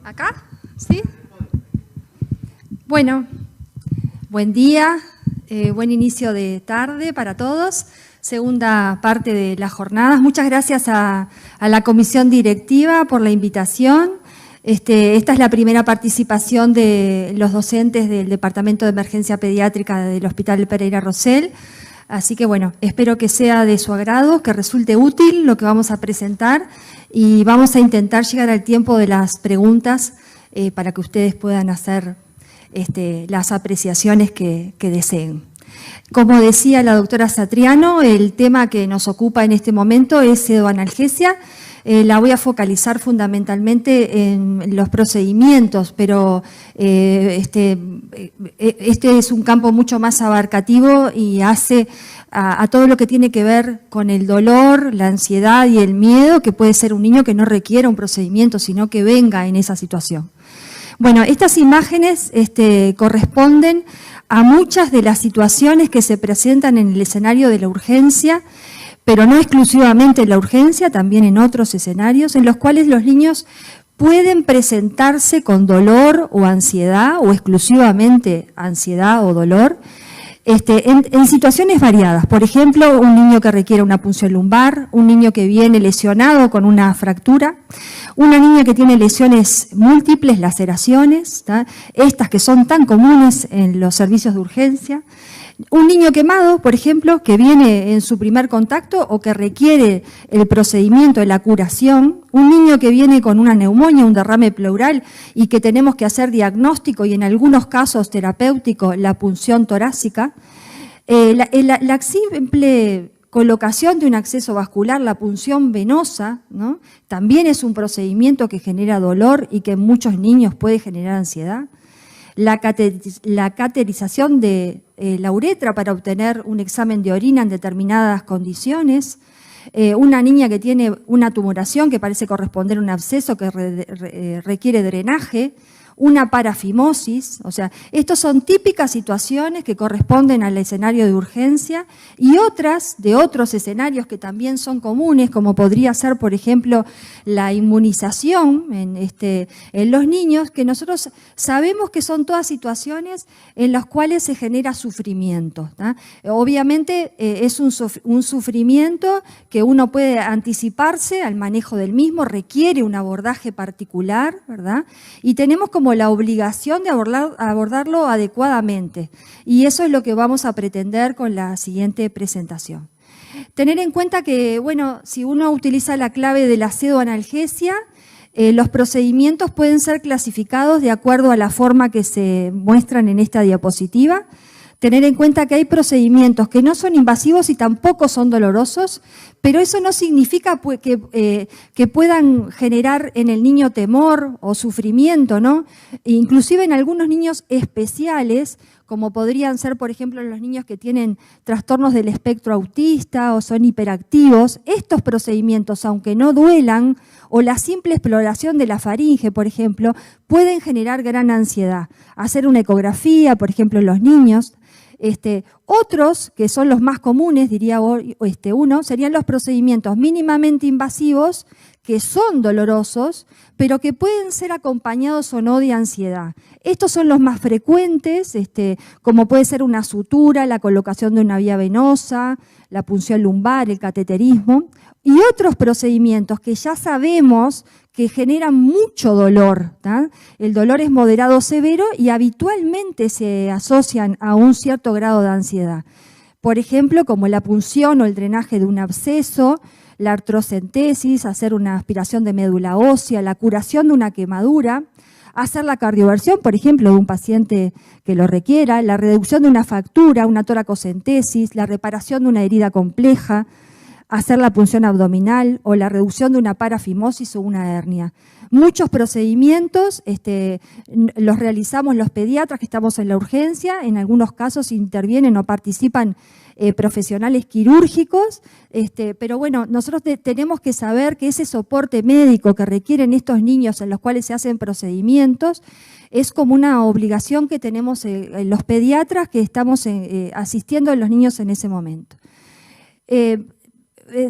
¿Acá? ¿Sí? Bueno, buen día, buen inicio de tarde para todos. Segunda parte de las jornadas. Muchas gracias a la comisión directiva por la invitación. Esta es la primera participación de los docentes del Departamento de Emergencia Pediátrica del Hospital Pereira Rosell. Así que bueno, espero que sea de su agrado, que resulte útil lo que vamos a presentar y vamos a intentar llegar al tiempo de las preguntas para que ustedes puedan hacer las apreciaciones que deseen. Como decía la doctora Satriano, el tema que nos ocupa en este momento es sedoanalgesia. La voy a focalizar fundamentalmente en los procedimientos, pero este es un campo mucho más abarcativo y hace a todo lo que tiene que ver con el dolor, la ansiedad y el miedo, que puede ser un niño que no requiera un procedimiento, sino que venga en esa situación. Bueno, estas imágenes corresponden a muchas de las situaciones que se presentan en el escenario de la urgencia, pero no exclusivamente en la urgencia, también en otros escenarios en los cuales los niños pueden presentarse con dolor o ansiedad, o exclusivamente ansiedad o dolor, en situaciones variadas. Por ejemplo, un niño que requiere una punción lumbar, un niño que viene lesionado con una fractura, una niña que tiene lesiones múltiples, laceraciones, estas que son tan comunes en los servicios de urgencia. Un niño quemado, por ejemplo, que viene en su primer contacto o que requiere el procedimiento de la curación. Un niño que viene con una neumonía, un derrame pleural y que tenemos que hacer diagnóstico y en algunos casos terapéutico la punción torácica. La simple colocación de un acceso vascular, la punción venosa, ¿no? También es un procedimiento que genera dolor y que en muchos niños puede generar ansiedad. La caterización de la uretra para obtener un examen de orina en determinadas condiciones, una niña que tiene una tumoración que parece corresponder a un absceso que requiere drenaje, una parafimosis, o sea, estos son típicas situaciones que corresponden al escenario de urgencia y otras de otros escenarios que también son comunes, como podría ser, por ejemplo, la inmunización en los niños, que nosotros sabemos que son todas situaciones en las cuales se genera sufrimiento, ¿tá? Obviamente es un sufrimiento que uno puede anticiparse al manejo del mismo, requiere un abordaje particular, ¿verdad? Y tenemos como la obligación de abordarlo adecuadamente. Y eso es lo que vamos a pretender con la siguiente presentación. Tener en cuenta que, bueno, si uno utiliza la clave de la sedoanalgesia, los procedimientos pueden ser clasificados de acuerdo a la forma que se muestran en esta diapositiva. Tener en cuenta que hay procedimientos que no son invasivos y tampoco son dolorosos, pero eso no significa que puedan generar en el niño temor o sufrimiento, ¿no? Inclusive en algunos niños especiales, como podrían ser, por ejemplo, los niños que tienen trastornos del espectro autista o son hiperactivos, estos procedimientos, aunque no duelan, o la simple exploración de la faringe, por ejemplo, pueden generar gran ansiedad. Hacer una ecografía, por ejemplo, en los niños. Otros, que son los más comunes, diría uno, serían los procedimientos mínimamente invasivos, que son dolorosos, pero que pueden ser acompañados o no de ansiedad. Estos son los más frecuentes, como puede ser una sutura, la colocación de una vía venosa, la punción lumbar, el cateterismo, y otros procedimientos que ya sabemos que generan mucho dolor, ¿tá? El dolor es moderado severo y habitualmente se asocian a un cierto grado de ansiedad. Por ejemplo, como la punción o el drenaje de un absceso, la artrocentesis, hacer una aspiración de médula ósea, la curación de una quemadura, hacer la cardioversión, por ejemplo, de un paciente que lo requiera, la reducción de una fractura, una toracocentesis, la reparación de una herida compleja, hacer la punción abdominal o la reducción de una parafimosis o una hernia. Muchos procedimientos los realizamos los pediatras que estamos en la urgencia, en algunos casos intervienen o participan profesionales quirúrgicos, pero bueno, nosotros tenemos que saber que ese soporte médico que requieren estos niños en los cuales se hacen procedimientos es como una obligación que tenemos los pediatras que estamos asistiendo a los niños en ese momento.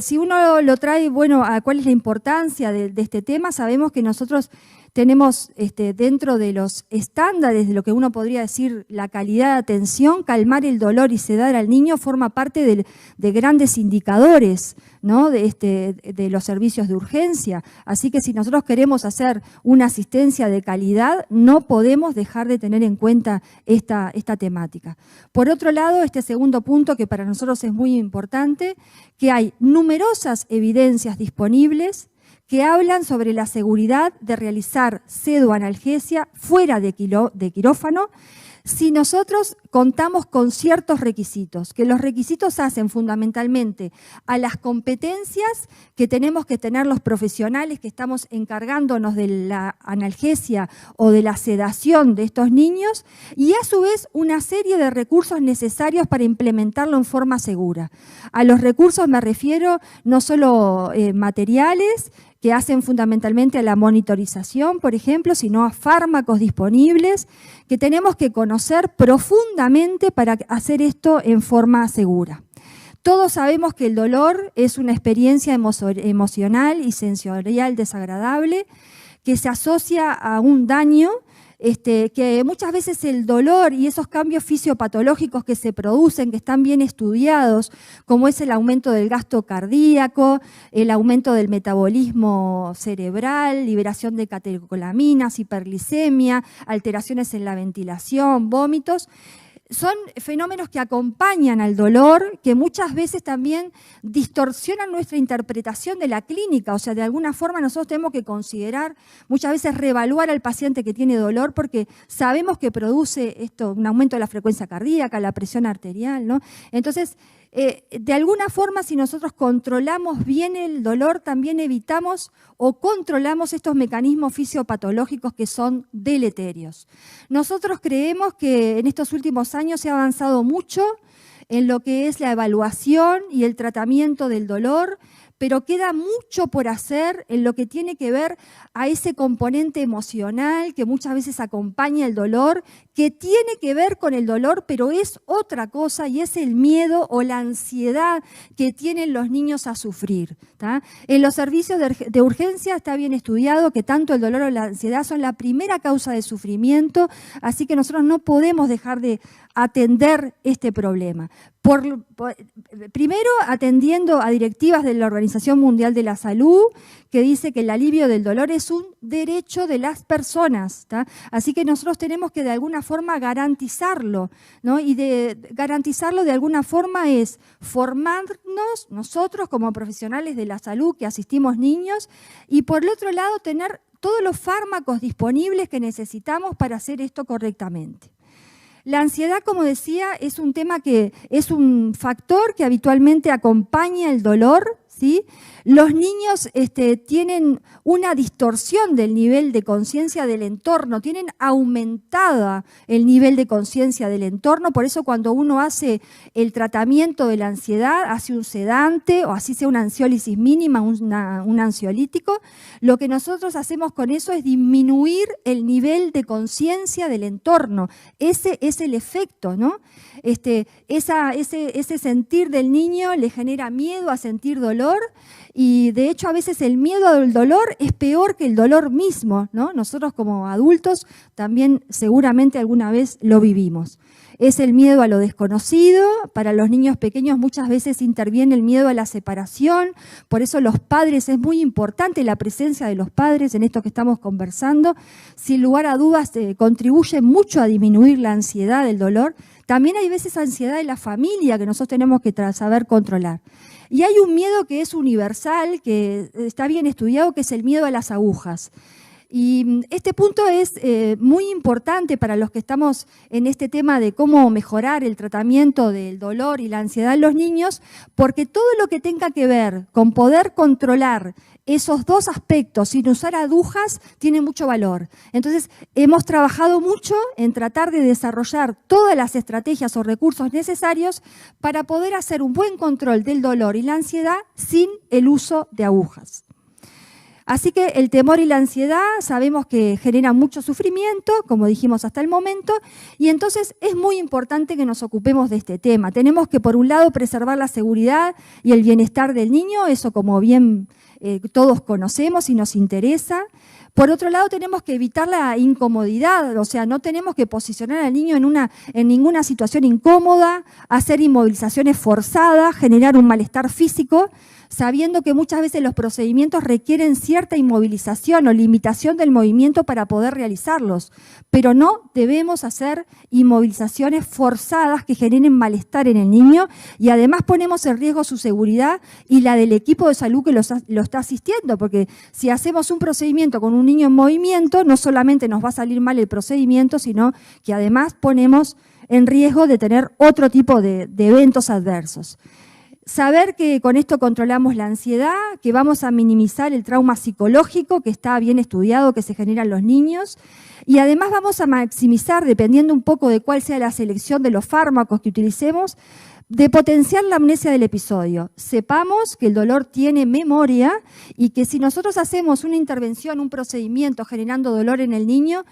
Si uno lo trae, bueno, a cuál es la importancia de este tema, sabemos que nosotros tenemos dentro de los estándares de lo que uno podría decir la calidad de atención, calmar el dolor y sedar al niño forma parte de grandes indicadores, ¿no? de los servicios de urgencia. Así que si nosotros queremos hacer una asistencia de calidad, no podemos dejar de tener en cuenta esta temática. Por otro lado, este segundo punto que para nosotros es muy importante, que hay numerosas evidencias disponibles que hablan sobre la seguridad de realizar sedoanalgesia fuera de quirófano si nosotros contamos con ciertos requisitos, que los requisitos hacen fundamentalmente a las competencias que tenemos que tener los profesionales que estamos encargándonos de la analgesia o de la sedación de estos niños y a su vez una serie de recursos necesarios para implementarlo en forma segura. A los recursos me refiero no solo materiales, que hacen fundamentalmente a la monitorización, por ejemplo, sino a fármacos disponibles que tenemos que conocer profundamente para hacer esto en forma segura. Todos sabemos que el dolor es una experiencia emocional y sensorial desagradable que se asocia a un daño que muchas veces el dolor y esos cambios fisiopatológicos que se producen, que están bien estudiados, como es el aumento del gasto cardíaco, el aumento del metabolismo cerebral, liberación de catecolaminas, hiperglicemia, alteraciones en la ventilación, vómitos, son fenómenos que acompañan al dolor, que muchas veces también distorsionan nuestra interpretación de la clínica. O sea, de alguna forma nosotros tenemos que considerar, muchas veces reevaluar al paciente que tiene dolor porque sabemos que produce esto, un aumento de la frecuencia cardíaca, la presión arterial, ¿no? Entonces, de alguna forma, si nosotros controlamos bien el dolor, también evitamos o controlamos estos mecanismos fisiopatológicos que son deleterios. Nosotros creemos que en estos últimos años se ha avanzado mucho en lo que es la evaluación y el tratamiento del dolor, pero queda mucho por hacer en lo que tiene que ver a ese componente emocional que muchas veces acompaña el dolor, que tiene que ver con el dolor, pero es otra cosa y es el miedo o la ansiedad que tienen los niños a sufrir, ¿tá? En los servicios de urgencia está bien estudiado que tanto el dolor o la ansiedad son la primera causa de sufrimiento, así que nosotros no podemos dejar de atender este problema. Primero, atendiendo a directivas de la Organización Mundial de la Salud, que dice que el alivio del dolor es un derecho de las personas, ¿tá? Así que nosotros tenemos que de alguna forma garantizarlo, ¿no? Y garantizarlo de alguna forma es formarnos nosotros como profesionales de la salud que asistimos niños y por el otro lado tener todos los fármacos disponibles que necesitamos para hacer esto correctamente. La ansiedad, como decía, es un tema que es un factor que habitualmente acompaña el dolor, ¿sí? Los niños tienen una distorsión del nivel de conciencia del entorno, tienen aumentada el nivel de conciencia del entorno, por eso cuando uno hace el tratamiento de la ansiedad, hace un sedante o así sea una ansiólisis mínima, un ansiolítico, lo que nosotros hacemos con eso es disminuir el nivel de conciencia del entorno. Ese es el efecto, ¿no? Ese sentir del niño le genera miedo a sentir dolor y de hecho a veces el miedo al dolor es peor que el dolor mismo, ¿no? Nosotros como adultos también seguramente alguna vez lo vivimos. Es el miedo a lo desconocido, para los niños pequeños muchas veces interviene el miedo a la separación, por eso los padres, es muy importante la presencia de los padres en esto que estamos conversando, sin lugar a dudas contribuye mucho a disminuir la ansiedad, el dolor. También hay veces ansiedad de la familia que nosotros tenemos que saber controlar. Y hay un miedo que es universal, que está bien estudiado, que es el miedo a las agujas. Y este punto es muy importante para los que estamos en este tema de cómo mejorar el tratamiento del dolor y la ansiedad en los niños, porque todo lo que tenga que ver con poder controlar esos dos aspectos sin usar agujas tiene mucho valor. Entonces, hemos trabajado mucho en tratar de desarrollar todas las estrategias o recursos necesarios para poder hacer un buen control del dolor y la ansiedad sin el uso de agujas. Así que el temor y la ansiedad sabemos que generan mucho sufrimiento, como dijimos hasta el momento, y entonces es muy importante que nos ocupemos de este tema. Tenemos que, por un lado, preservar la seguridad y el bienestar del niño, eso como bien todos conocemos y nos interesa. Por otro lado, tenemos que evitar la incomodidad, o sea, no tenemos que posicionar al niño en ninguna situación incómoda, hacer inmovilizaciones forzadas, generar un malestar físico, sabiendo que muchas veces los procedimientos requieren cierta inmovilización o limitación del movimiento para poder realizarlos, pero no debemos hacer inmovilizaciones forzadas que generen malestar en el niño y además ponemos en riesgo su seguridad y la del equipo de salud que lo está asistiendo, porque si hacemos un procedimiento con un niño en movimiento, no solamente nos va a salir mal el procedimiento, sino que además ponemos en riesgo de tener otro tipo de eventos adversos. Saber que con esto controlamos la ansiedad, que vamos a minimizar el trauma psicológico que está bien estudiado, que se genera en los niños, y además vamos a maximizar, dependiendo un poco de cuál sea la selección de los fármacos que utilicemos, de potenciar la amnesia del episodio. Sepamos que el dolor tiene memoria y que si nosotros hacemos una intervención, un procedimiento generando dolor en el niño,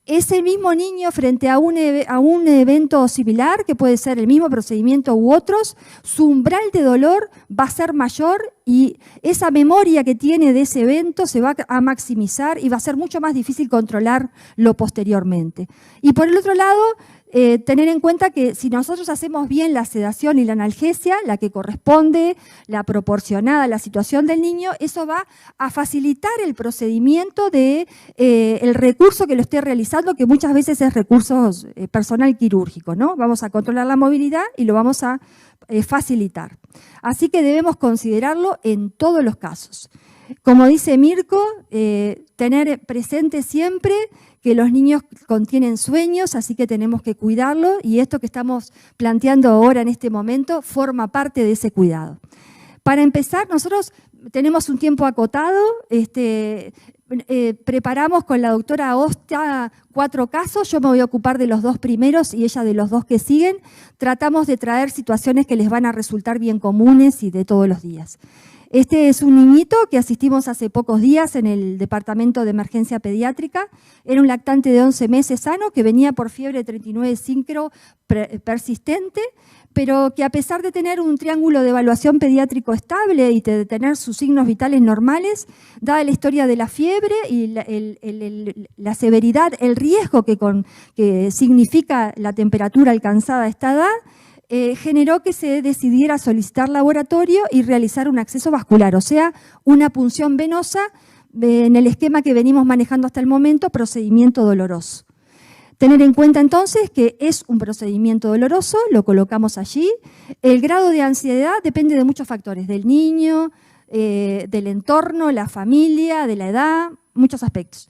ese mismo niño frente a un evento similar, que puede ser el mismo procedimiento u otros, su umbral de dolor va a ser mayor y esa memoria que tiene de ese evento se va a maximizar y va a ser mucho más difícil controlarlo posteriormente. Y por el otro lado, tener en cuenta que si nosotros hacemos bien la sedación y la analgesia, la que corresponde, la proporcionada a la situación del niño, eso va a facilitar el procedimiento de el recurso que lo esté realizando, que muchas veces es recurso personal quirúrgico, ¿no? Vamos a controlar la movilidad y lo vamos a facilitar. Así que debemos considerarlo en todos los casos. Como dice Mirko, tener presente siempre que los niños contienen sueños, así que tenemos que cuidarlo y esto que estamos planteando ahora en este momento forma parte de ese cuidado. Para empezar, nosotros tenemos un tiempo acotado, preparamos con la doctora Osta 4 casos, yo me voy a ocupar de los 2 primeros y ella de los 2 que siguen. Tratamos de traer situaciones que les van a resultar bien comunes y de todos los días. Este es un niñito que asistimos hace pocos días en el departamento de emergencia pediátrica. Era un lactante de 11 meses sano que venía por fiebre 39 síncro persistente, pero que a pesar de tener un triángulo de evaluación pediátrico estable y de tener sus signos vitales normales, dada la historia de la fiebre y la severidad, el riesgo que significa la temperatura alcanzada a esta edad, generó que se decidiera solicitar laboratorio y realizar un acceso vascular, o sea, una punción venosa en el esquema que venimos manejando hasta el momento, procedimiento doloroso. Tener en cuenta entonces que es un procedimiento doloroso, lo colocamos allí. El grado de ansiedad depende de muchos factores, del niño, del entorno, la familia, de la edad, muchos aspectos.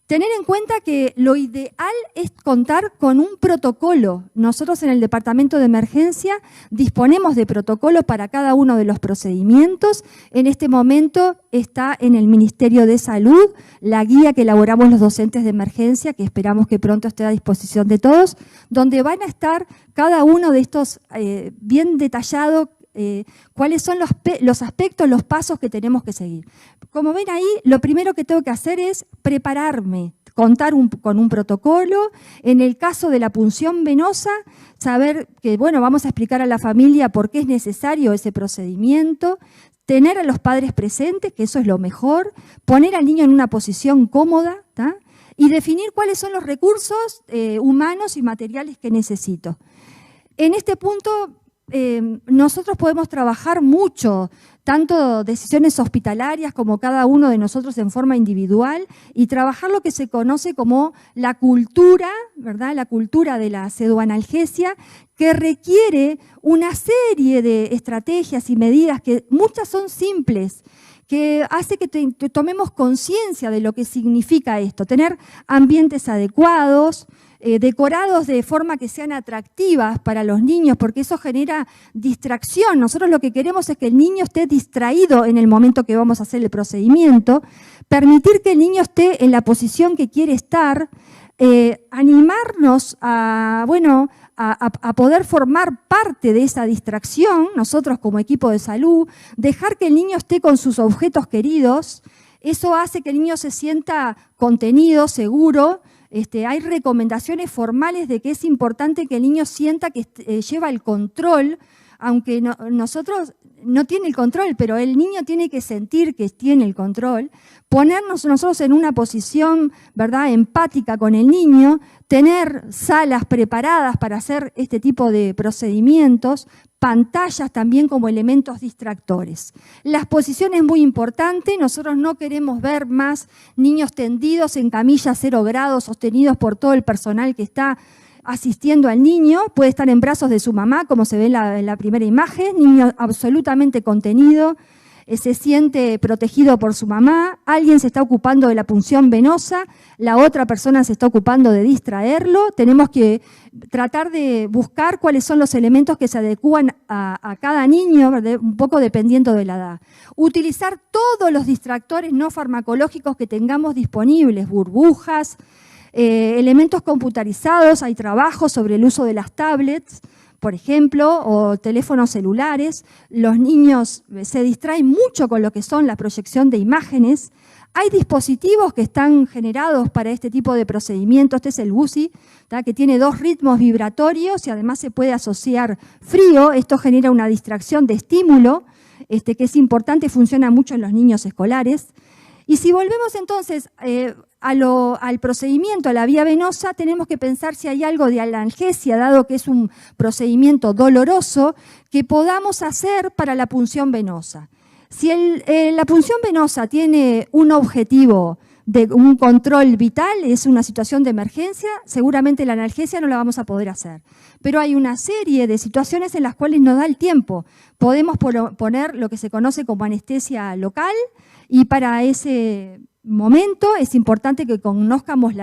Tener en cuenta que lo ideal es contar con un protocolo. Nosotros en el departamento de emergencia disponemos de protocolos para cada uno de los procedimientos. En este momento está en el Ministerio de Salud la guía que elaboramos los docentes de emergencia, que esperamos que pronto esté a disposición de todos, donde van a estar cada uno de estos bien detallados, cuáles son los aspectos, los pasos que tenemos que seguir. Como ven ahí, lo primero que tengo que hacer es prepararme, contar con un protocolo. En el caso de la punción venosa, saber que, bueno, vamos a explicar a la familia por qué es necesario ese procedimiento, tener a los padres presentes, que eso es lo mejor, poner al niño en una posición cómoda, ¿tá? Y definir cuáles son los recursos humanos y materiales que necesito. En este punto, nosotros podemos trabajar mucho, tanto decisiones hospitalarias como cada uno de nosotros en forma individual, y trabajar lo que se conoce como la cultura, ¿verdad? La cultura de la pseudoanalgesia, que requiere una serie de estrategias y medidas que muchas son simples, que hace que tomemos conciencia de lo que significa esto, tener ambientes adecuados, decorados de forma que sean atractivas para los niños, porque eso genera distracción. Nosotros lo que queremos es que el niño esté distraído en el momento que vamos a hacer el procedimiento, permitir que el niño esté en la posición que quiere estar, animarnos a poder formar parte de esa distracción, nosotros como equipo de salud, dejar que el niño esté con sus objetos queridos. Eso hace que el niño se sienta contenido, seguro. Hay recomendaciones formales de que es importante que el niño sienta que lleva el control, aunque nosotros no tiene el control, pero el niño tiene que sentir que tiene el control, ponernos nosotros en una posición, ¿verdad?, empática con el niño, tener salas preparadas para hacer este tipo de procedimientos, pantallas también como elementos distractores. La exposición es muy importante, nosotros no queremos ver más niños tendidos en camilla 0 grados, sostenidos por todo el personal que está asistiendo al niño, puede estar en brazos de su mamá, como se ve en la primera imagen, niño absolutamente contenido, se siente protegido por su mamá, alguien se está ocupando de la punción venosa, la otra persona se está ocupando de distraerlo, tenemos que tratar de buscar cuáles son los elementos que se adecúan a cada niño, ¿verdad?, un poco dependiendo de la edad. Utilizar todos los distractores no farmacológicos que tengamos disponibles, burbujas, elementos computarizados, hay trabajos sobre el uso de las tablets, por ejemplo, o teléfonos celulares. Los niños se distraen mucho con lo que son la proyección de imágenes. Hay dispositivos que están generados para este tipo de procedimientos. Este es el BUSI, que tiene 2 ritmos vibratorios y además se puede asociar frío. Esto genera una distracción de estímulo, que es importante, funciona mucho en los niños escolares. Y si volvemos entonces al procedimiento, a la vía venosa, tenemos que pensar si hay algo de analgesia, dado que es un procedimiento doloroso, que podamos hacer para la punción venosa. Si la punción venosa tiene un objetivo de un control vital, es una situación de emergencia, seguramente la analgesia no la vamos a poder hacer. Pero hay una serie de situaciones en las cuales nos da el tiempo. Podemos poner lo que se conoce como anestesia local, y para ese momento es importante que conozcamos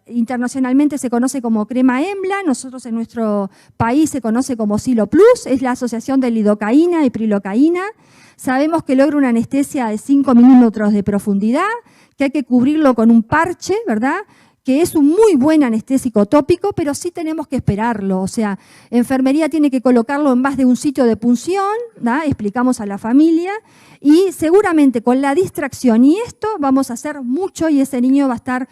internacionalmente se conoce como crema EMBLA, nosotros en nuestro país se conoce como Silo Plus, es la asociación de lidocaína y prilocaína. Sabemos que logra una anestesia de 5 milímetros de profundidad, que hay que cubrirlo con un parche, ¿verdad?, que es un muy buen anestésico tópico, pero sí tenemos que esperarlo. O sea, enfermería tiene que colocarlo en más de un sitio de punción, ¿da?, explicamos a la familia, y seguramente con la distracción y esto vamos a hacer mucho y ese niño va a estar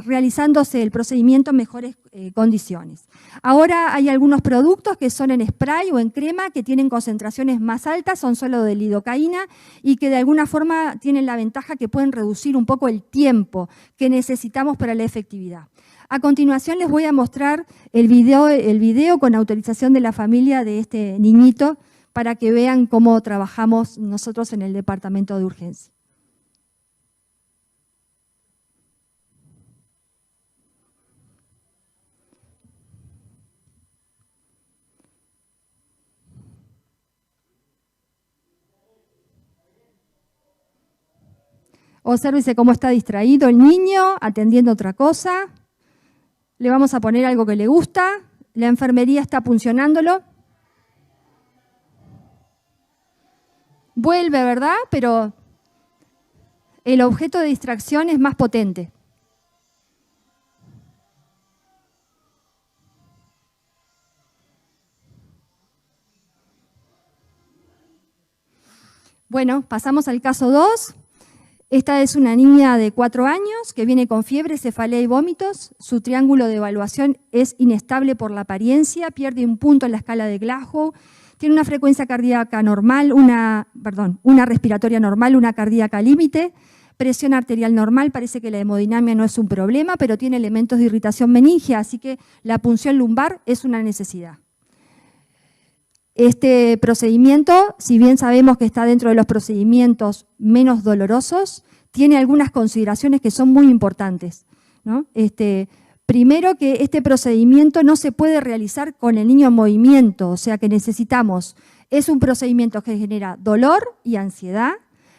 realizándose el procedimiento en mejores condiciones. Ahora hay algunos productos que son en spray o en crema que tienen concentraciones más altas, son solo de lidocaína y que de alguna forma tienen la ventaja que pueden reducir un poco el tiempo que necesitamos para la efectividad. A continuación les voy a mostrar el video con autorización de la familia de este niñito para que vean cómo trabajamos nosotros en el departamento de urgencia. Obsérvese cómo está distraído el niño, atendiendo otra cosa. Le vamos a poner algo que le gusta. La enfermería está puncionándolo. Vuelve, ¿verdad? Pero el objeto de distracción es más potente. Bueno, pasamos al caso 2. Esta es una niña de 4 años que viene con fiebre, cefalea y vómitos. Su triángulo de evaluación es inestable por la apariencia, pierde un punto en la escala de Glasgow, tiene una frecuencia cardíaca normal, una respiratoria normal, una cardíaca límite, presión arterial normal, parece que la hemodinamia no es un problema, pero tiene elementos de irritación meningia, así que la punción lumbar es una necesidad. Este procedimiento, si bien sabemos que está dentro de los procedimientos menos dolorosos, tiene algunas consideraciones que son muy importantes, ¿no? Primero, que este procedimiento no se puede realizar con el niño en movimiento, o sea que es un procedimiento que genera dolor y ansiedad,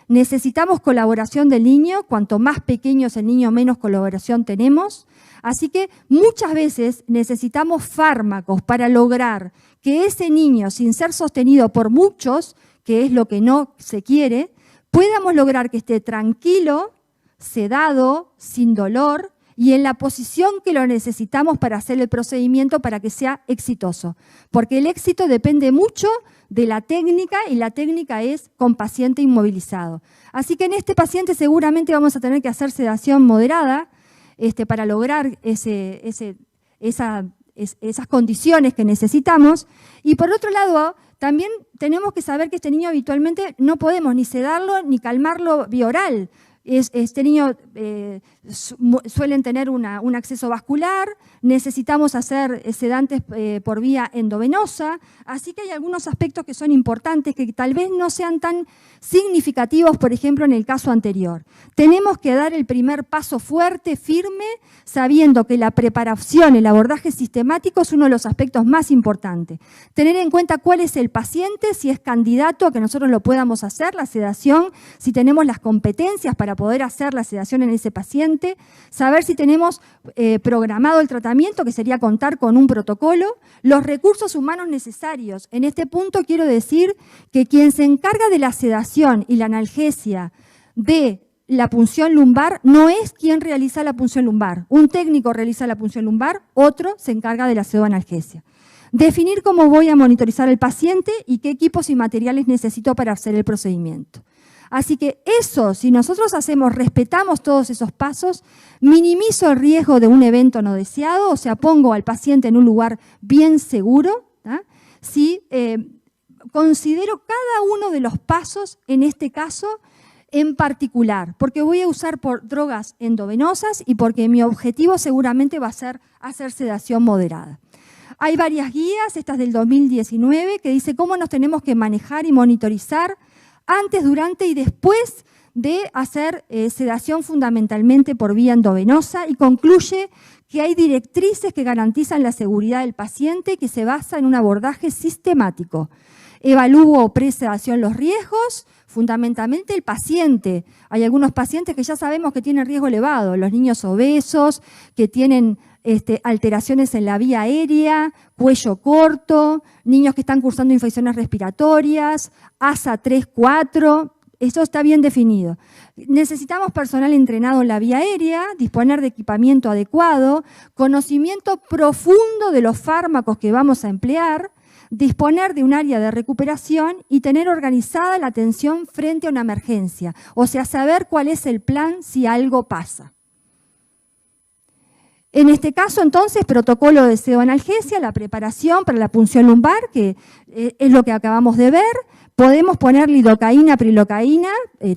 necesitamos colaboración del niño, cuanto más pequeño es el niño, menos colaboración tenemos, así que muchas veces necesitamos fármacos para lograr que ese niño, sin ser sostenido por muchos, que es lo que no se quiere, podamos lograr que esté tranquilo, sedado, sin dolor y en la posición que lo necesitamos para hacer el procedimiento para que sea exitoso. Porque el éxito depende mucho de la técnica y la técnica es con paciente inmovilizado. Así que en este paciente seguramente vamos a tener que hacer sedación moderada para lograr esas condiciones que necesitamos. Y por otro lado, También tenemos que saber que este niño habitualmente no podemos ni sedarlo ni calmarlo vía oral. Este niño suelen tener un acceso vascular, necesitamos hacer sedantes por vía endovenosa, así que hay algunos aspectos que son importantes que tal vez no sean tan significativos, por ejemplo, en el caso anterior. Tenemos que dar el primer paso fuerte, firme, sabiendo que la preparación, el abordaje sistemático es uno de los aspectos más importantes. Tener en cuenta cuál es el paciente, si es candidato a que nosotros lo podamos hacer, la sedación, si tenemos las competencias para poder hacer la sedación en ese paciente, saber si tenemos programado el tratamiento, que sería contar con un protocolo, los recursos humanos necesarios. En este punto quiero decir que quien se encarga de la sedación y la analgesia de la punción lumbar no es quien realiza la punción lumbar. Un técnico realiza la punción lumbar, otro se encarga de la pseudoanalgesia. Definir cómo voy a monitorizar al paciente y qué equipos y materiales necesito para hacer el procedimiento. Así que eso, si nosotros respetamos todos esos pasos, minimizo el riesgo de un evento no deseado, o sea, pongo al paciente en un lugar bien seguro, ¿tá? Si considero cada uno de los pasos, en este caso, en particular, porque voy a usar drogas endovenosas y porque mi objetivo seguramente va a ser hacer sedación moderada. Hay varias guías, estas del 2019, que dice cómo nos tenemos que manejar y monitorizar antes, durante y después de hacer sedación fundamentalmente por vía endovenosa, y concluye que hay directrices que garantizan la seguridad del paciente y que se basa en un abordaje sistemático. Evalúo pre-sedación los riesgos, fundamentalmente el paciente. Hay algunos pacientes que ya sabemos que tienen riesgo elevado, los niños obesos, que tienen alteraciones en la vía aérea, cuello corto, niños que están cursando infecciones respiratorias, ASA 3-4, eso está bien definido. Necesitamos personal entrenado en la vía aérea, disponer de equipamiento adecuado, conocimiento profundo de los fármacos que vamos a emplear, disponer de un área de recuperación y tener organizada la atención frente a una emergencia, o sea, saber cuál es el plan si algo pasa. En este caso, entonces, protocolo de pseudoanalgesia, la preparación para la punción lumbar, que es lo que acabamos de ver. Podemos poner lidocaína, prilocaína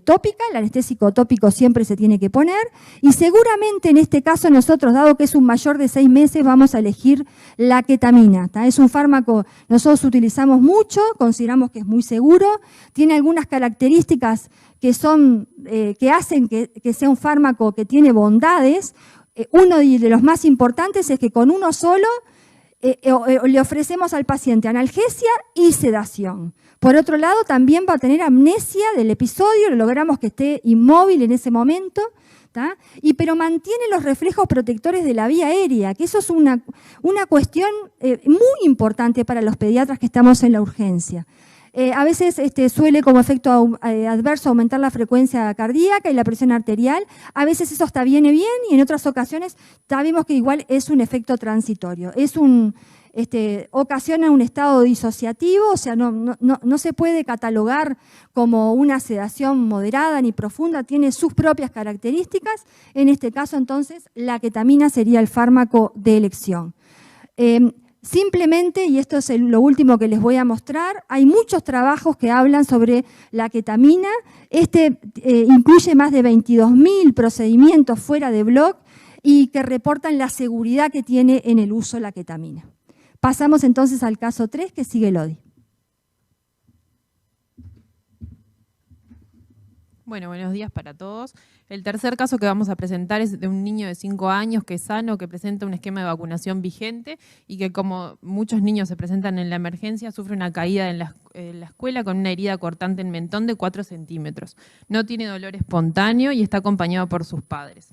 tópica, el anestésico tópico siempre se tiene que poner, y seguramente en este caso nosotros, dado que es un mayor de 6 meses, vamos a elegir la ketamina. ¿Tá? Es un fármaco que nosotros utilizamos mucho, consideramos que es muy seguro, tiene algunas características que hacen que sea un fármaco que tiene bondades. Uno de los más importantes es que con uno solo le ofrecemos al paciente analgesia y sedación. Por otro lado, también va a tener amnesia del episodio, logramos que esté inmóvil en ese momento, ¿tá? Pero mantiene los reflejos protectores de la vía aérea, que eso es una cuestión muy importante para los pediatras que estamos en la urgencia. A veces suele como efecto adverso aumentar la frecuencia cardíaca y la presión arterial. A veces eso viene bien y en otras ocasiones sabemos que igual es un efecto transitorio. Ocasiona un estado disociativo, o sea, no se puede catalogar como una sedación moderada ni profunda, tiene sus propias características. En este caso, entonces, la ketamina sería el fármaco de elección. Simplemente, y esto es lo último que les voy a mostrar, hay muchos trabajos que hablan sobre la ketamina. Incluye más de 22.000 procedimientos fuera de blog y que reportan la seguridad que tiene en el uso la ketamina. Pasamos entonces al caso 3, que sigue Lodi. Bueno, buenos días para todos. El tercer caso que vamos a presentar es de un niño de 5 años que es sano, que presenta un esquema de vacunación vigente y que, como muchos niños se presentan en la emergencia, sufre una caída en la escuela con una herida cortante en mentón de 4 centímetros. No tiene dolor espontáneo y está acompañado por sus padres.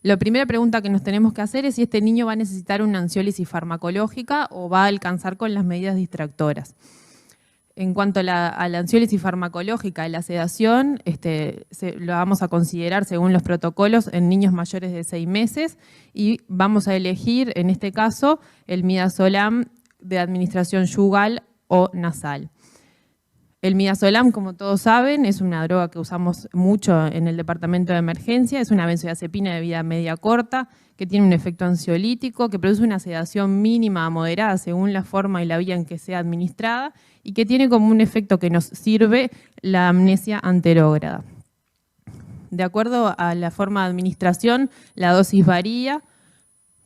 La primera pregunta que nos tenemos que hacer es si este niño va a necesitar una ansiólisis farmacológica o va a alcanzar con las medidas distractoras. En cuanto a la ansiólisis farmacológica y la sedación, lo vamos a considerar según los protocolos en niños mayores de 6 meses y vamos a elegir, en este caso, el midazolam de administración yugal o nasal. El midazolam, como todos saben, es una droga que usamos mucho en el departamento de emergencia. Es una benzodiazepina de vida media corta que tiene un efecto ansiolítico, que produce una sedación mínima a moderada según la forma y la vía en que sea administrada y que tiene como un efecto que nos sirve la amnesia anterógrada. De acuerdo a la forma de administración, la dosis varía.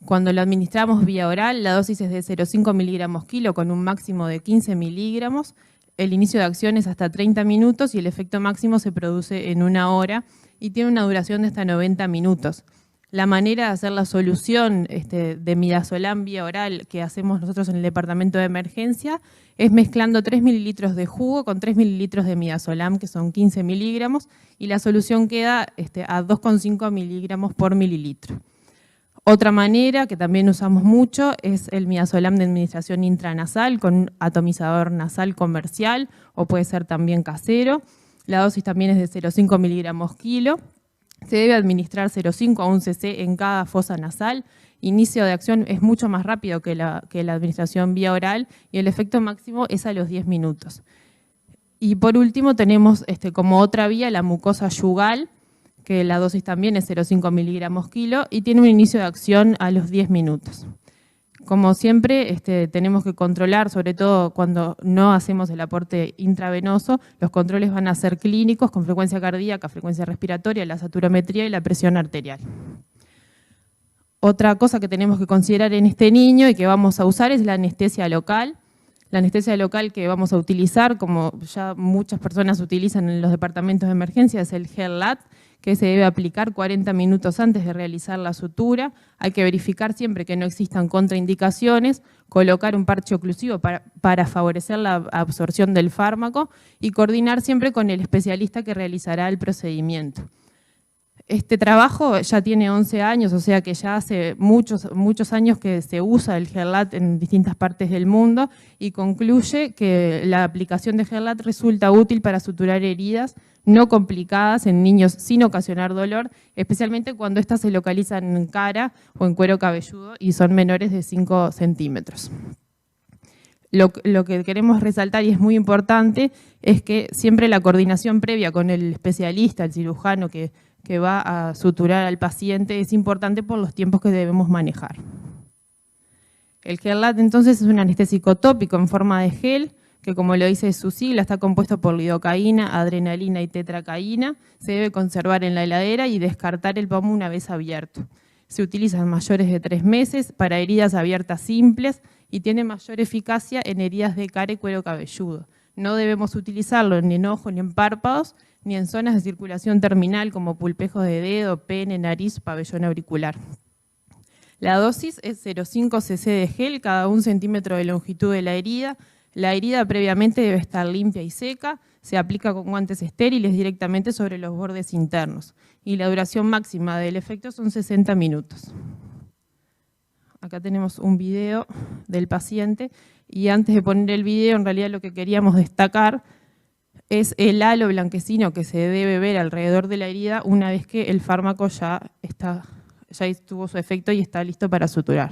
Cuando lo administramos vía oral, la dosis es de 0,5 miligramos kilo con un máximo de 15 miligramos. El inicio de acción es hasta 30 minutos y el efecto máximo se produce en 1 hora y tiene una duración de hasta 90 minutos. La manera de hacer la solución de midazolam vía oral que hacemos nosotros en el departamento de emergencia es mezclando 3 mililitros de jugo con 3 mililitros de midazolam, que son 15 miligramos, y la solución queda a 2,5 miligramos por mililitro. Otra manera que también usamos mucho es el midazolam de administración intranasal con un atomizador nasal comercial o puede ser también casero. La dosis también es de 0,5 miligramos kilo. Se debe administrar 0,5 a 1 cc en cada fosa nasal. Inicio de acción es mucho más rápido que la administración vía oral y el efecto máximo es a los 10 minutos. Y por último tenemos como otra vía la mucosa yugal, que la dosis también es 0,5 miligramos kilo y tiene un inicio de acción a los 10 minutos. Como siempre, tenemos que controlar, sobre todo cuando no hacemos el aporte intravenoso, los controles van a ser clínicos con frecuencia cardíaca, frecuencia respiratoria, la saturometría y la presión arterial. Otra cosa que tenemos que considerar en este niño y que vamos a usar es la anestesia local. La anestesia local que vamos a utilizar, como ya muchas personas utilizan en los departamentos de emergencia, es el GELLAT, que se debe aplicar 40 minutos antes de realizar la sutura. Hay que verificar siempre que no existan contraindicaciones, colocar un parche oclusivo para favorecer la absorción del fármaco y coordinar siempre con el especialista que realizará el procedimiento. Este trabajo ya tiene 11 años, o sea que ya hace muchos años que se usa el GELLAT en distintas partes del mundo y concluye que la aplicación de GELLAT resulta útil para suturar heridas no complicadas en niños sin ocasionar dolor, especialmente cuando éstas se localizan en cara o en cuero cabelludo y son menores de 5 centímetros. Lo que queremos resaltar, y es muy importante, es que siempre la coordinación previa con el especialista, el cirujano que va a suturar al paciente, es importante por los tiempos que debemos manejar. El GELLAT entonces es un anestésico tópico en forma de gel, que como lo dice su sigla, está compuesto por lidocaína, adrenalina y tetracaína. Se debe conservar en la heladera y descartar el pomo una vez abierto. Se utiliza en mayores de 3 meses para heridas abiertas simples y tiene mayor eficacia en heridas de cara y cuero cabelludo. No debemos utilizarlo ni en ojos ni en párpados, ni en zonas de circulación terminal como pulpejos de dedo, pene, nariz, pabellón auricular. La dosis es 0,5 cc de gel cada 1 centímetro de longitud de la herida. La herida previamente debe estar limpia y seca, se aplica con guantes estériles directamente sobre los bordes internos y la duración máxima del efecto son 60 minutos. Acá tenemos un video del paciente y antes de poner el video, en realidad lo que queríamos destacar es el halo blanquecino que se debe ver alrededor de la herida una vez que el fármaco ya tuvo su efecto y está listo para suturar.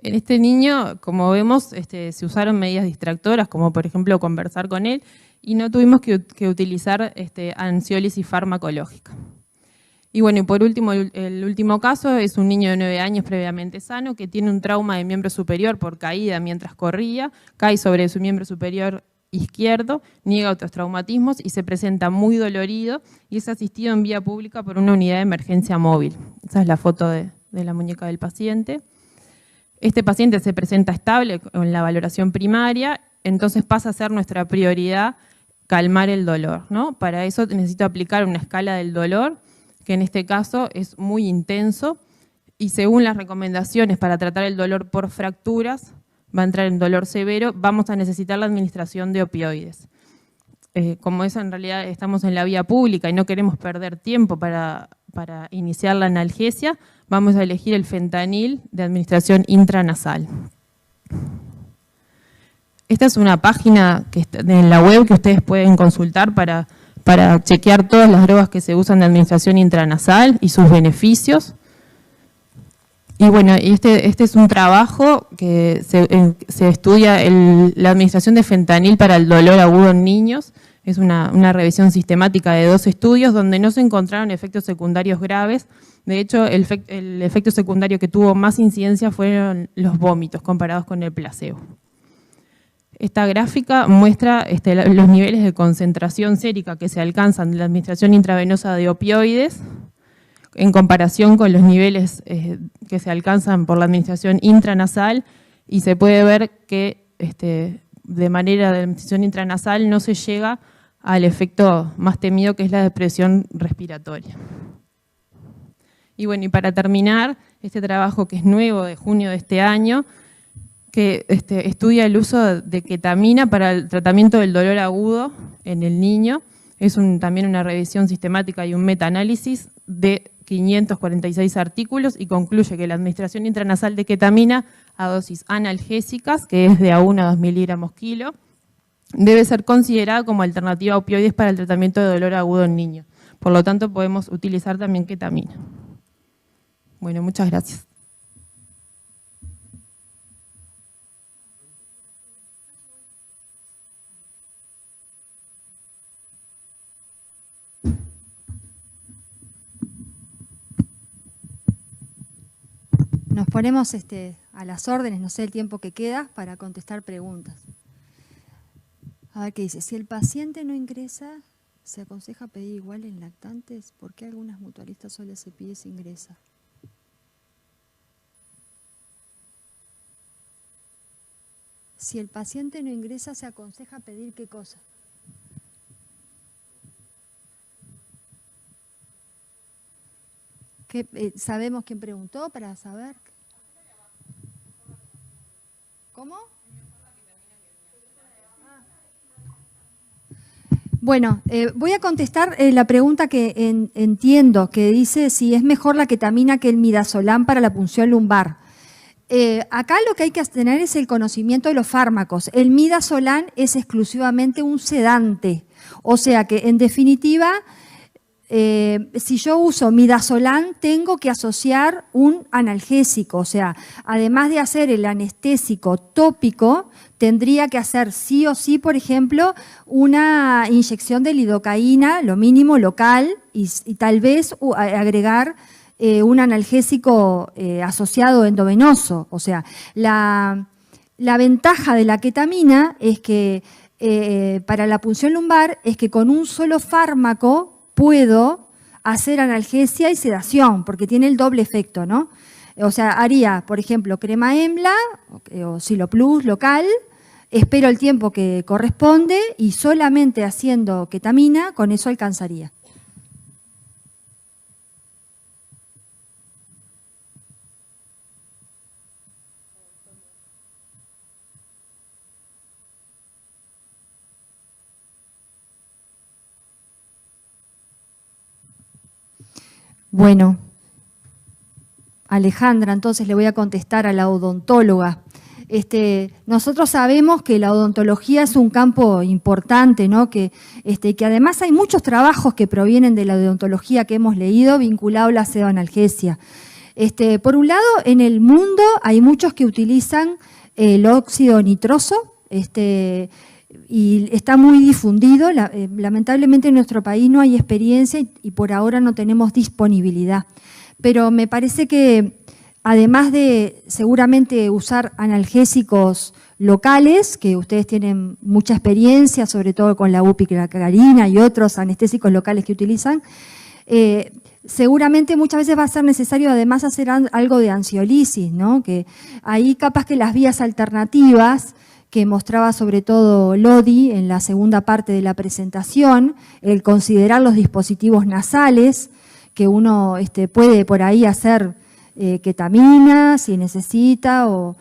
En este niño, como vemos, se usaron medidas distractoras, como por ejemplo conversar con él, y no tuvimos que utilizar ansiólisis farmacológica. Y bueno, y por último, el último caso es un niño de 9 años previamente sano que tiene un trauma de miembro superior por caída mientras corría, cae sobre su miembro superior izquierdo, niega otros traumatismos y se presenta muy dolorido y es asistido en vía pública por una unidad de emergencia móvil. Esa es la foto de la muñeca del paciente. Este paciente se presenta estable en la valoración primaria, entonces pasa a ser nuestra prioridad calmar el dolor, ¿no? Para eso necesito aplicar una escala del dolor, que en este caso es muy intenso, y según las recomendaciones para tratar el dolor por fracturas, va a entrar en dolor severo, vamos a necesitar la administración de opioides. Como eso en realidad estamos en la vía pública y no queremos perder tiempo para iniciar la analgesia, vamos a elegir el fentanil de administración intranasal. Esta es una página que está en la web que ustedes pueden consultar para chequear todas las drogas que se usan de administración intranasal y sus beneficios. Y bueno, este es un trabajo que se estudia la administración de fentanil para el dolor agudo en niños. Es una revisión sistemática de 2 estudios donde no se encontraron efectos secundarios graves. De hecho, el efecto secundario que tuvo más incidencia fueron los vómitos comparados con el placebo. Esta gráfica muestra los niveles de concentración sérica que se alcanzan de la administración intravenosa de opioides en comparación con los niveles que se alcanzan por la administración intranasal, y se puede ver que de manera de administración intranasal no se llega al efecto más temido, que es la depresión respiratoria. Y bueno, y para terminar, este trabajo que es nuevo de junio de este año, que estudia el uso de ketamina para el tratamiento del dolor agudo en el niño. Es también una revisión sistemática y un metaanálisis de 546 artículos, y concluye que la administración intranasal de ketamina a dosis analgésicas, que es de a 1 a 2 miligramos kilo, debe ser considerada como alternativa a opioides para el tratamiento de dolor agudo en niños. Por lo tanto, podemos utilizar también ketamina. Bueno, muchas gracias. Nos ponemos a las órdenes, no sé el tiempo que queda, para contestar preguntas. A ver qué dice. Si el paciente no ingresa, ¿se aconseja pedir igual en lactantes? ¿Por qué algunas mutualistas solo se pide si ingresa? Si el paciente no ingresa, ¿se aconseja pedir qué cosa? ¿Sabemos quién preguntó para saber? ¿Cómo? Bueno, voy a contestar la pregunta que entiendo, que dice si es mejor la ketamina que el midazolam para la punción lumbar. Acá lo que hay que tener es el conocimiento de los fármacos. El midazolam es exclusivamente un sedante, o sea que en definitiva, si yo uso midazolam, tengo que asociar un analgésico, o sea, además de hacer el anestésico tópico, tendría que hacer sí o sí, por ejemplo, una inyección de lidocaína, lo mínimo local, y tal vez agregar un analgésico asociado endovenoso. O sea, la ventaja de la ketamina es que para la punción lumbar es que con un solo fármaco puedo hacer analgesia y sedación, porque tiene el doble efecto, ¿no? O sea, haría, por ejemplo, crema EMLA o Siloplus local, espero el tiempo que corresponde y solamente haciendo ketamina, con eso alcanzaría. Bueno, Alejandra, entonces le voy a contestar a la odontóloga. Nosotros sabemos que la odontología es un campo importante, ¿no? Que además hay muchos trabajos que provienen de la odontología que hemos leído vinculado a la sedoanalgesia. Por un lado, en el mundo hay muchos que utilizan el óxido nitroso, y está muy difundido. Lamentablemente en nuestro país no hay experiencia y por ahora no tenemos disponibilidad. Pero me parece que además de seguramente usar analgésicos locales, que ustedes tienen mucha experiencia, sobre todo con la upicarina y otros anestésicos locales que utilizan, seguramente muchas veces va a ser necesario además hacer algo de ansiolisis, ¿no? Que ahí capaz que las vías alternativas que mostraba sobre todo Lodi en la segunda parte de la presentación, el considerar los dispositivos nasales, que uno puede por ahí hacer ketamina si necesita o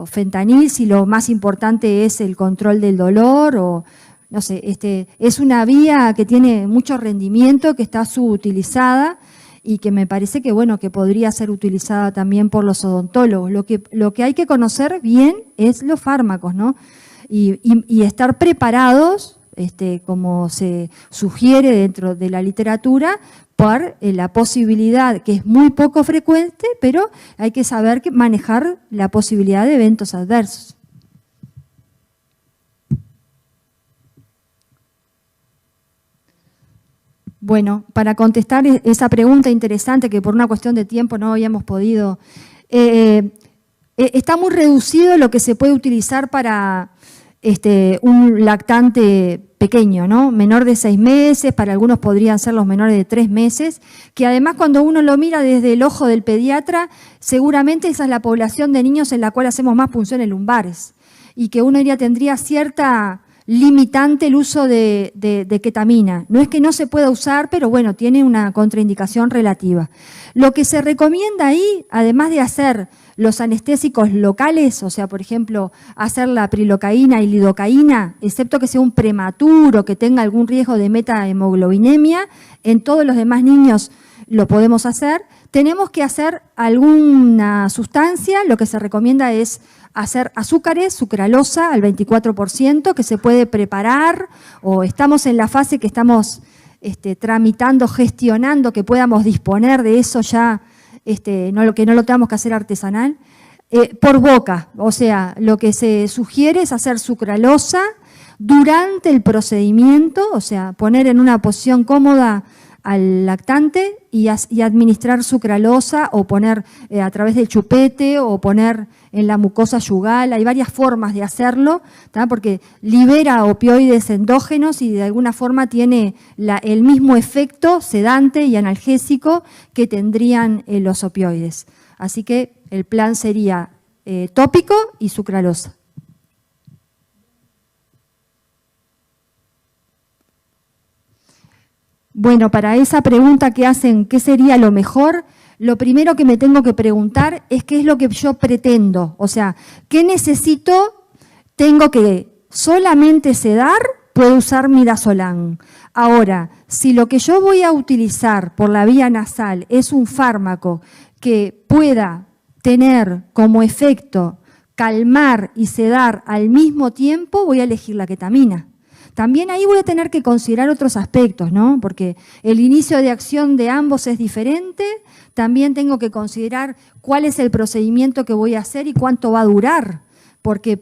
fentanil si lo más importante es el control del dolor o no sé, es una vía que tiene mucho rendimiento, que está subutilizada y que me parece que bueno, que podría ser utilizada también por los odontólogos. Lo que hay que conocer bien es los fármacos, ¿no? Y estar preparados, como se sugiere dentro de la literatura, por la posibilidad, que es muy poco frecuente, pero hay que saber manejar la posibilidad de eventos adversos. Bueno, para contestar esa pregunta interesante que por una cuestión de tiempo no habíamos podido, está muy reducido lo que se puede utilizar para un lactante pequeño, ¿no? Menor de 6 meses, para algunos podrían ser los menores de 3 meses, que además cuando uno lo mira desde el ojo del pediatra, seguramente esa es la población de niños en la cual hacemos más punciones lumbares y que uno tendría cierta limitante el uso de ketamina. No es que no se pueda usar, pero bueno, tiene una contraindicación relativa. Lo que se recomienda ahí, además de hacer los anestésicos locales, o sea, por ejemplo, hacer la prilocaína y lidocaína, excepto que sea un prematuro, que tenga algún riesgo de metahemoglobinemia, en todos los demás niños lo podemos hacer. Tenemos que hacer alguna sustancia, lo que se recomienda es hacer azúcares, sucralosa al 24%, que se puede preparar, o estamos en la fase que estamos tramitando, gestionando, que podamos disponer de eso ya, que no lo tengamos que hacer artesanal, por boca. O sea, lo que se sugiere es hacer sucralosa durante el procedimiento, o sea, poner en una posición cómoda al lactante y administrar sucralosa o poner a través del chupete o poner en la mucosa yugal. Hay varias formas de hacerlo, ¿tá? Porque libera opioides endógenos y de alguna forma tiene el mismo efecto sedante y analgésico que tendrían los opioides. Así que el plan sería tópico y sucralosa. Bueno, para esa pregunta que hacen, ¿qué sería lo mejor? Lo primero que me tengo que preguntar es qué es lo que yo pretendo. O sea, ¿qué necesito? Tengo que solamente sedar, puedo usar midazolam. Ahora, si lo que yo voy a utilizar por la vía nasal es un fármaco que pueda tener como efecto calmar y sedar al mismo tiempo, voy a elegir la ketamina. También ahí voy a tener que considerar otros aspectos, ¿no? Porque el inicio de acción de ambos es diferente. También tengo que considerar cuál es el procedimiento que voy a hacer y cuánto va a durar. Porque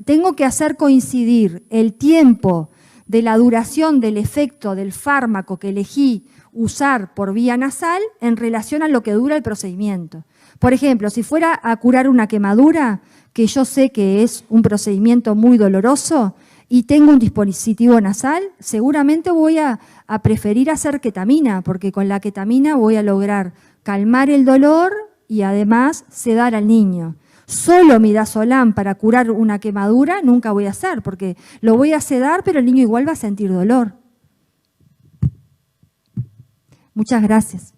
tengo que hacer coincidir el tiempo de la duración del efecto del fármaco que elegí usar por vía nasal en relación a lo que dura el procedimiento. Por ejemplo, si fuera a curar una quemadura, que yo sé que es un procedimiento muy doloroso, y tengo un dispositivo nasal, seguramente voy a preferir hacer ketamina, porque con la ketamina voy a lograr calmar el dolor y además sedar al niño. Solo midazolam para curar una quemadura nunca voy a hacer, porque lo voy a sedar, pero el niño igual va a sentir dolor. Muchas gracias.